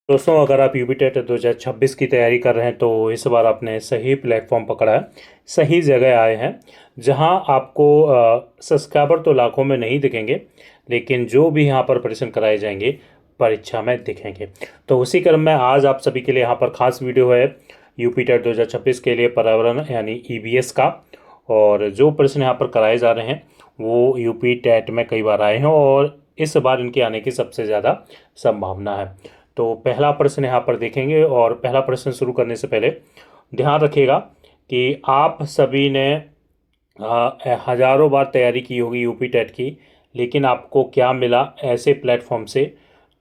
दोस्तों, अगर आप यूपी टेट 2026 की तैयारी कर रहे हैं तो इस बार आपने सही प्लेटफॉर्म पकड़ा है। सही जगह आए हैं जहां आपको सब्सक्राइबर तो लाखों में नहीं दिखेंगे, लेकिन जो भी यहां पर परीक्षण कराए जाएंगे परीक्षा में दिखेंगे। तो उसी क्रम में आज आप सभी के लिए यहाँ पर खास वीडियो है यूपी टेट 2026 के लिए पर्यावरण यानी ईवीएस का। और जो प्रश्न यहाँ पर कराए जा रहे हैं वो यूपी टेट में कई बार आए हैं और इस बार इनके आने की सबसे ज़्यादा संभावना है। तो पहला प्रश्न यहाँ पर देखेंगे और पहला प्रश्न शुरू करने से पहले ध्यान रखिएगा कि आप सभी ने हजारों बार तैयारी की होगी यूपी टेट की, लेकिन आपको क्या मिला ऐसे प्लेटफॉर्म से,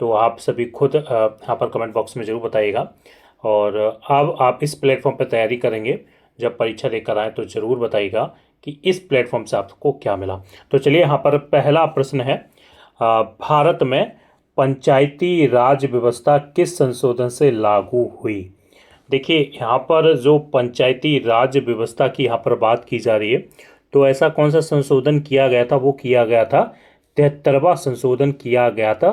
तो आप सभी खुद यहाँ पर कमेंट बॉक्स में ज़रूर बताइएगा। और अब आप इस प्लेटफॉर्म पर तैयारी करेंगे, जब परीक्षा देकर आए तो ज़रूर बताइएगा कि इस प्लेटफॉर्म से आपको क्या मिला। तो चलिए, यहाँ पर पहला प्रश्न है, भारत में पंचायती राज व्यवस्था किस संशोधन से लागू हुई। देखिए, यहाँ पर जो पंचायती राज व्यवस्था की यहाँ पर बात की जा रही है, तो ऐसा कौन सा संशोधन किया गया था, वो किया गया था 73वां संशोधन किया गया था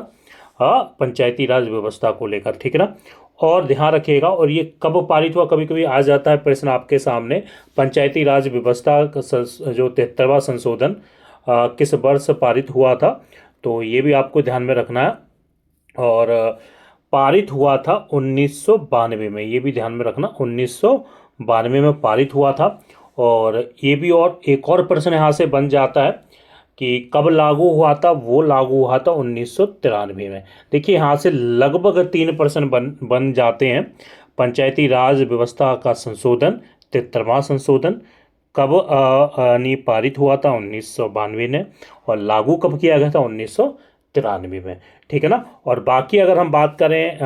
पंचायती राज व्यवस्था को लेकर, ठीक है ना। और ध्यान रखिएगा, और ये कब पारित हुआ, कभी कभी आ जाता है प्रश्न आपके सामने, पंचायती राज व्यवस्था जो 73वां संशोधन किस वर्ष पारित हुआ था, तो ये भी आपको ध्यान में रखना है। और पारित हुआ था 1992 में, ये भी ध्यान में रखना, 1992 में पारित हुआ था। और ये भी, और एक और प्रश्न यहाँ से बन जाता है कि कब लागू हुआ था, वो लागू हुआ था 1993 में। देखिए, यहाँ से लगभग 3 प्रश्न बन जाते हैं। पंचायती राज व्यवस्था का संशोधन, 73वां संशोधन, कब यानी पारित हुआ था 1992 में, और लागू कब किया गया था 1993 में, ठीक है ना। और बाकी अगर हम बात करें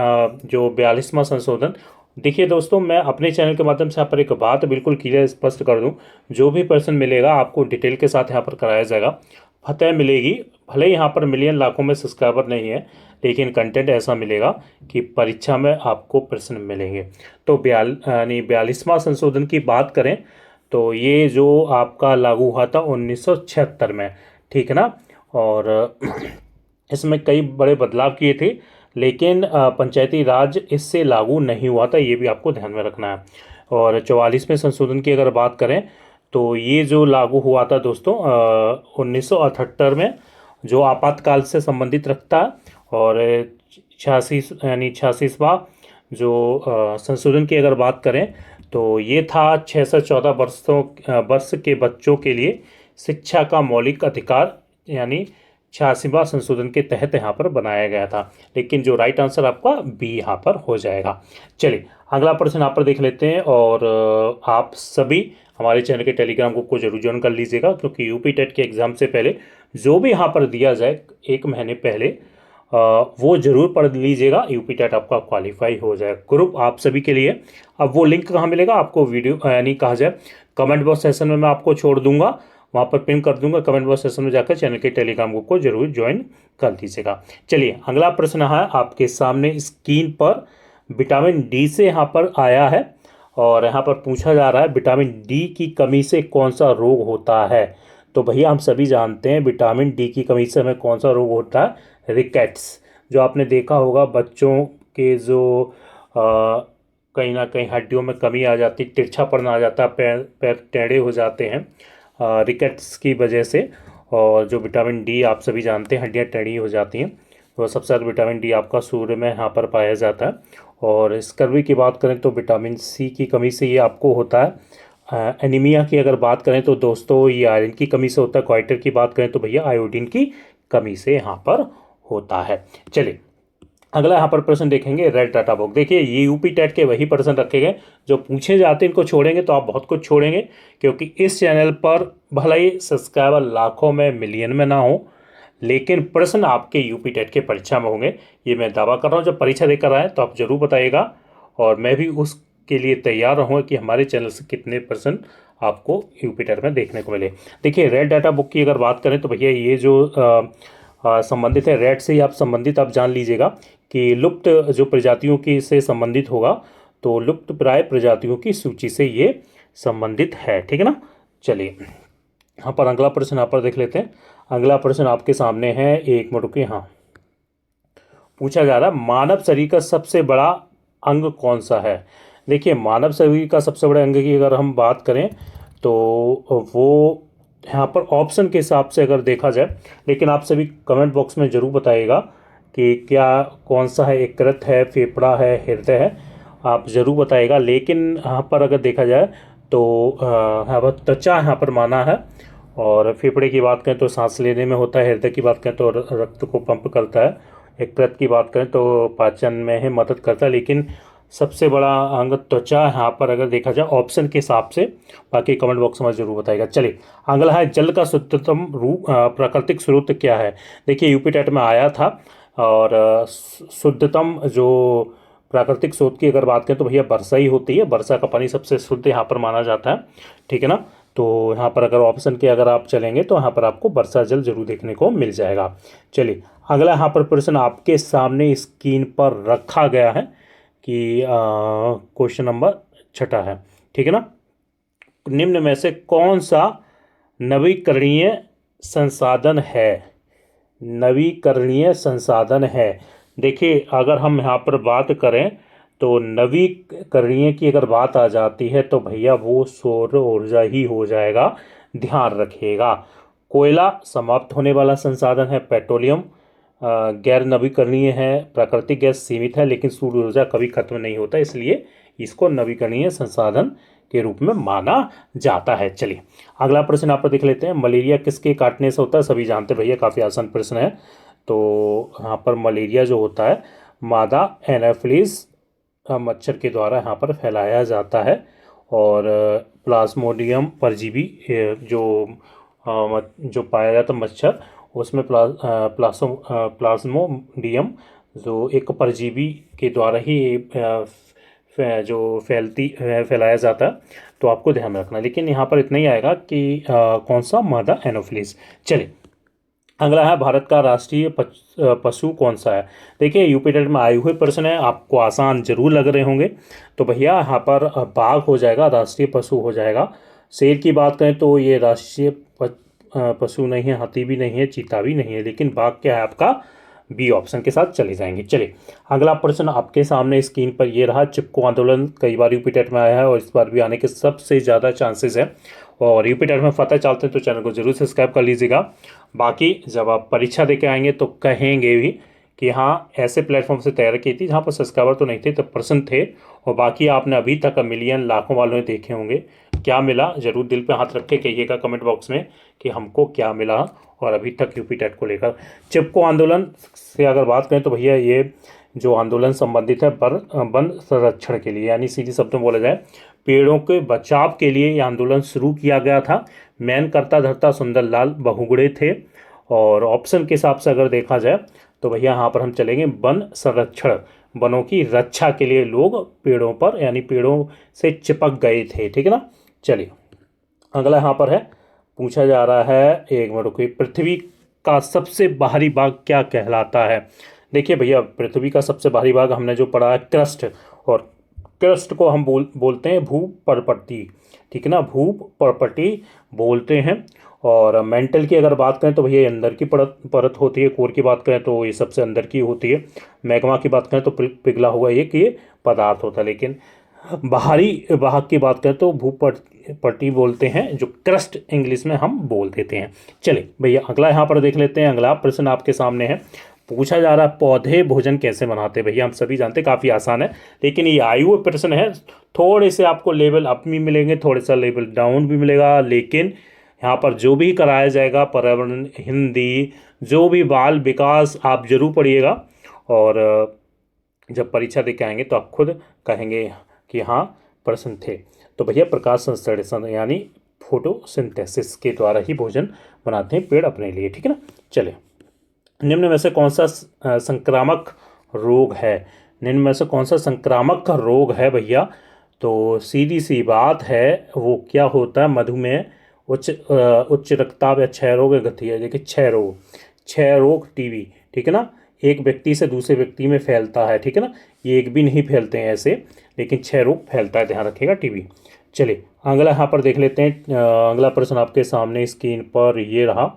जो 42वां संशोधन, देखिए दोस्तों, मैं अपने चैनल के माध्यम से यहाँ पर एक बात बिल्कुल क्लियर स्पष्ट कर दूं, जो भी प्रश्न मिलेगा आपको डिटेल के साथ यहाँ पर कराया जाएगा, फतेह मिलेगी। भले ही यहाँ पर मिलियन लाखों में सब्सक्राइबर नहीं है, लेकिन कंटेंट ऐसा मिलेगा कि परीक्षा में आपको प्रश्न मिलेंगे। तो 42वां संशोधन की बात करें तो ये जो आपका लागू हुआ था 1976 में, ठीक है ना। और इसमें कई बड़े बदलाव किए थे, लेकिन पंचायती राज इससे लागू नहीं हुआ था, ये भी आपको ध्यान में रखना है। और 44वें संशोधन की अगर बात करें तो ये जो लागू हुआ था दोस्तों 1978 में, जो आपातकाल से संबंधित रखता है। और 86वां जो संशोधन की अगर बात करें तो ये था 6 से 14 वर्ष के बच्चों के लिए शिक्षा का मौलिक अधिकार, यानी 86वां संशोधन के तहत यहाँ पर बनाया गया था। लेकिन जो राइट आंसर आपका बी यहाँ पर हो जाएगा। चलिए, अगला प्रश्न यहाँ पर देख लेते हैं। और आप सभी हमारे चैनल के टेलीग्राम ग्रुप को जरूर ज्वाइन कर लीजिएगा, क्योंकि यूपी टेट के एग्ज़ाम से पहले जो भी यहाँ पर दिया जाए 1 महीने पहले वो जरूर पढ़ लीजिएगा, यूपी टेट आपका क्वालिफाई हो जाए। ग्रुप आप सभी के लिए। अब वो लिंक कहाँ मिलेगा आपको, वीडियो यानी कहा जाए कमेंट बॉक्स सेशन में मैं आपको छोड़ दूंगा, वहाँ पर पिन कर दूंगा। कमेंट बॉक्स सेशन में जाकर चैनल के टेलीग्राम ग्रुप को जरूर ज्वाइन कर दीजिएगा। चलिए, अगला प्रश्न है आपके सामने स्क्रीन पर, विटामिन डी से यहाँ पर आया है। और यहाँ पर पूछा जा रहा है, विटामिन डी की कमी से कौन सा रोग होता है। तो भैया, हम सभी जानते हैं विटामिन डी की कमी से हमें कौन सा रोग होता है, रिकेट्स। जो आपने देखा होगा बच्चों के जो कहीं ना कहीं हड्डियों में कमी आ जाती, तिरछापन आ जाता है, पैर पैर टेढ़े हो जाते हैं रिकेट्स की वजह से। और जो विटामिन डी आप सभी जानते हैं, हड्डियाँ टेढ़ी हो जाती हैं, तो सबसे ज़्यादा विटामिन डी आपका सूर्य में यहाँ पर पाया जाता है। और स्कर्वी की बात करें तो विटामिन सी की कमी से ये आपको होता है। एनीमिया की अगर बात करें तो दोस्तों ये आयरन की कमी से होता है। क्वाइटर की बात करें तो भैया आयोडीन की कमी से यहाँ पर होता है। चलिए, अगला यहाँ पर प्रश्न देखेंगे, रेड डाटा बुक। देखिए, ये यूपी टेट के वही प्रश्न रखे गए जो पूछे जाते हैं, इनको छोड़ेंगे तो आप बहुत कुछ छोड़ेंगे, क्योंकि इस चैनल पर भले ही सब्सक्राइबर लाखों में मिलियन में ना हो, लेकिन प्रश्न आपके यूपी टेट के परीक्षा में होंगे, ये मैं दावा कर रहा हूँ। जब परीक्षा देकर आए तो आप जरूर बताइएगा, और मैं भी उसके लिए तैयार रहूँगा कि हमारे चैनल से कितने प्रश्न आपको यूपी टेट में देखने को मिले। देखिए, रेड डाटा बुक की अगर बात करें तो भैया ये जो संबंधित है, रेड से ही आप संबंधित आप जान लीजिएगा कि लुप्त जो प्रजातियों की से संबंधित होगा, तो लुप्त प्राय प्रजातियों की सूची से ये संबंधित है, ठीक है ना। चलिए, यहाँ पर अगला प्रश्न यहाँ पर देख लेते हैं। अगला प्रश्न आपके सामने है, एक मिनट रुकिए, हाँ, पूछा जा रहा है मानव शरीर का सबसे बड़ा अंग कौन सा है। देखिए मानव शरीर का सबसे बड़े अंग की अगर हम बात करें तो वो यहाँ पर ऑप्शन के हिसाब से अगर देखा जाए, लेकिन आप सभी कमेंट बॉक्स में ज़रूर बताइएगा कि क्या कौन सा है, यकृत है, फेफड़ा है, हृदय है, आप ज़रूर बताइएगा। लेकिन यहाँ पर अगर देखा जाए तो यहाँ पर त्वचा यहाँ पर माना है, और फेफड़े की बात करें तो सांस लेने में होता है, हृदय की बात करें तो रक्त को पंप करता है, यकृत की बात करें तो पाचन में है मदद करता है, लेकिन सबसे बड़ा अंग त्वचा यहाँ पर अगर देखा जाए ऑप्शन के हिसाब से। बाकी कमेंट बॉक्स में जरूर बताइएगा। चलिए अगला है जल का शुद्धतम रूप प्राकृतिक स्रोत क्या है। देखिए यूपी टेट में आया था, और शुद्धतम जो प्राकृतिक स्रोत की अगर बात करें तो भैया वर्षा ही होती है। वर्षा का पानी सबसे शुद्ध यहाँ पर माना जाता है, ठीक है ना। तो यहाँ पर अगर ऑप्शन के अगर आप चलेंगे तो यहाँ पर आपको वर्षा जल जरूर देखने को मिल जाएगा। चलिए अगला यहाँ पर प्रश्न आपके सामने स्क्रीन पर रखा गया है कि क्वेश्चन नंबर 6 है, ठीक है ना। निम्न में से कौन सा नवीकरणीय संसाधन है। नवीकरणीय संसाधन है। देखिए अगर हम यहाँ पर बात करें तो नवीकरणीय की अगर बात आ जाती है तो भैया वो सौर ऊर्जा ही हो जाएगा, ध्यान रखिएगा। कोयला समाप्त होने वाला संसाधन है, पेट्रोलियम गैर नवीकरणीय है, प्राकृतिक गैस सीमित है, लेकिन सूर्य ऊर्जा कभी खत्म नहीं होता, इसलिए इसको नवीकरणीय संसाधन के रूप में माना जाता है। चलिए अगला प्रश्न आप देख लेते हैं। मलेरिया किसके काटने से होता है, सभी जानते हैं भैया, काफ़ी आसान प्रश्न है। तो यहाँ पर मलेरिया जो होता है मादा एनाफिलीज मच्छर के द्वारा यहाँ पर फैलाया जाता है, और प्लाज्मोडियम परजीवी जो पाया जाता है मच्छर, उसमें प्लाज्मोडियम जो एक परजीवी के द्वारा ही जो फैलाया जाता है, तो आपको ध्यान में रखना। लेकिन यहाँ पर इतना ही आएगा कि कौन सा, मादा एनोफिलीज। चलिए अगला है भारत का राष्ट्रीय पशु कौन सा है। देखिए यूपी टेट में आए हुए प्रश्न है, आपको आसान जरूर लग रहे होंगे। तो भैया यहाँ पर बाघ हो जाएगा, राष्ट्रीय पशु हो जाएगा। शेर की बात करें तो ये राष्ट्रीय पशु नहीं है, हाथी भी नहीं है, चीता भी नहीं है, लेकिन बाघ क्या है आपका, बी ऑप्शन के साथ चले जाएंगे। चलिए अगला प्रश्न आपके सामने स्क्रीन पर ये रहा। चिपको आंदोलन कई बार यूपी टेट में आया है और इस बार भी आने के सबसे ज़्यादा चांसेस है, और यूपी टेट में पता चलते हैं तो चैनल को जरूर सब्सक्राइब कर लीजिएगा। बाकी जब आप परीक्षा दे के आएंगे तो कहेंगे भी कि हाँ ऐसे प्लेटफॉर्म से तैयारी की थी जहाँ पर सब्सक्राइबर तो नहीं थे तो प्रश्न थे, और बाकी आपने अभी तक मिलियन लाखों वालों ने देखे होंगे। क्या मिला जरूर दिल पे हाथ रख के कहिएगा कमेंट बॉक्स में कि हमको क्या मिला, और अभी तक यूपी टेट को लेकर। चिपको आंदोलन से अगर बात करें तो भैया ये जो आंदोलन संबंधित है वन संरक्षण के लिए, यानी सीधी शब्दों में बोला जाए पेड़ों के बचाव के लिए ये आंदोलन शुरू किया गया था। मैन करता धरता सुंदरलाल बहुगुणे थे, और ऑप्शन के हिसाब से अगर देखा जाए तो भैया यहाँ पर हम चलेंगे वन संरक्षण, वनों की रक्षा के लिए लोग पेड़ों पर यानी पेड़ों से चिपक गए थे, ठीक है ना। चलिए अगला यहाँ पर है, पूछा जा रहा है, एक मिनट रुकिए, पृथ्वी का सबसे बाहरी भाग क्या कहलाता है। देखिए भैया पृथ्वी का सबसे बाहरी भाग हमने जो पढ़ा है क्रस्ट, और क्रस्ट को हम बोलते हैं भूपर्पटी, ठीक है ना, भूपर्पटी बोलते हैं। और मेंटल की अगर बात करें तो भैया अंदर की परत होती है, कोर की बात करें तो ये सबसे अंदर की होती है, मैग्मा की बात करें तो पिघला हुआ एक ये पदार्थ होता है, लेकिन बाहरी भाग की बात करें तो भूपर्पटी बोलते हैं, जो क्रस्ट इंग्लिश में हम बोल देते हैं। चलिए भैया अगला यहाँ पर देख लेते हैं। अगला प्रश्न आपके सामने है, पूछा जा रहा है पौधे भोजन कैसे बनाते हैं। भैया हम सभी जानते हैं काफ़ी आसान है, लेकिन ये आए हुए प्रश्न है, थोड़े से आपको लेवल अप भी मिलेंगे, थोड़े सा लेवल डाउन भी मिलेगा, लेकिन यहाँ पर जो भी कराया जाएगा पर्यावरण, हिंदी, जो भी बाल विकास आप जरूर पढ़िएगा, और जब परीक्षा दे के आएंगे तो आप खुद कहेंगे कि हाँ प्रश्न थे। तो भैया प्रकाश संश्लेषण यानी फोटोसिंथेसिस के द्वारा ही भोजन बनाते हैं पेड़ अपने लिए, ठीक है ना। चलिए निम्न में से कौन सा संक्रामक रोग है। निम्न में से कौन सा संक्रामक रोग है भैया, तो सीधी सी बात है वो क्या होता है, मधुमेह, उच्च रक्तचाप या क्षय रोग या गठिया। देखिए क्षय रोग टीबी, ठीक है ना, एक व्यक्ति से दूसरे व्यक्ति में फैलता है, ठीक है ना, ये एक भी नहीं फैलते हैं ऐसे, लेकिन क्षय रोग फैलता है, ध्यान रखिएगा, टीबी। चलिए अगला यहाँ पर देख लेते हैं। अगला प्रश्न आपके सामने स्क्रीन पर ये रहा,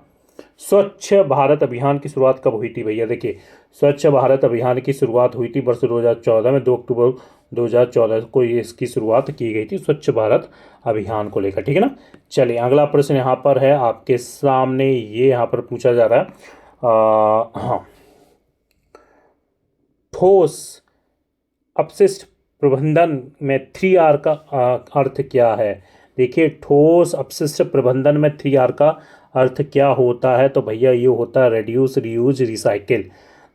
स्वच्छ भारत अभियान की शुरुआत कब हुई थी भैया। देखिए स्वच्छ भारत अभियान की शुरुआत हुई थी वर्ष 2014 में, 2 अक्टूबर 2014 को ये इसकी शुरुआत की गई थी स्वच्छ भारत अभियान को लेकर, ठीक है ना। चलिए अगला प्रश्न यहाँ पर है आपके सामने, ये यहाँ पर पूछा जा रहा है हाँ, ठोस अपशिष्ट प्रबंधन में 3R का अर्थ क्या है। देखिए ठोस अपशिष्ट प्रबंधन में 3R का अर्थ क्या होता है, तो भैया ये होता है रिड्यूस, रीयूज, रिसाइकिल।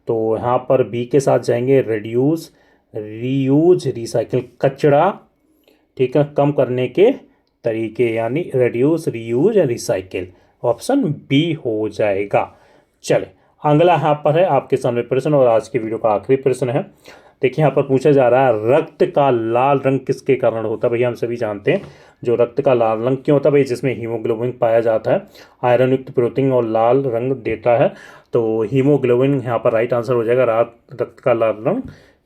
तो यहाँ पर बी के साथ जाएंगे, रिड्यूस, रीयूज, रिसाइकिल, कचरा, ठीक है, कम करने के तरीके, यानी reduce, reuse, recycle, option B हो जाएगा। चले अगला यहाँ पर है आपके सामने प्रश्न, और आज की वीडियो का आखिरी प्रश्न है। देखिए यहाँ पर पूछा जा रहा है रक्त का लाल रंग किसके कारण होता है। भैया हम सभी जानते हैं जो रक्त का लाल रंग क्यों होता है भाई, जिसमें हीमोग्लोबिन पाया जाता है, आयरन युक्त प्रोटीन और लाल रंग देता है। तो हीमोग्लोबिन यहाँ पर राइट आंसर हो जाएगा। रक्त का लाल रंग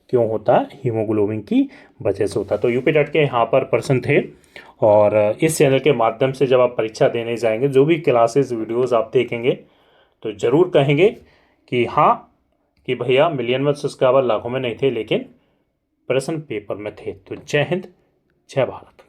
क्यों होता है, हीमोग्लोबिन की वजह से होता है। तो यूपी टेट के यहाँ पर प्रश्न थे, और इस चैनल के माध्यम से जब आप परीक्षा देने जाएंगे, जो भी क्लासेस वीडियोस आप देखेंगे, तो ज़रूर कहेंगे कि हाँ कि भैया मिलियन में सब्सक्राइबर लाखों में नहीं थे, लेकिन प्रश्न पेपर में थे। तो जय हिंद, जय भारत।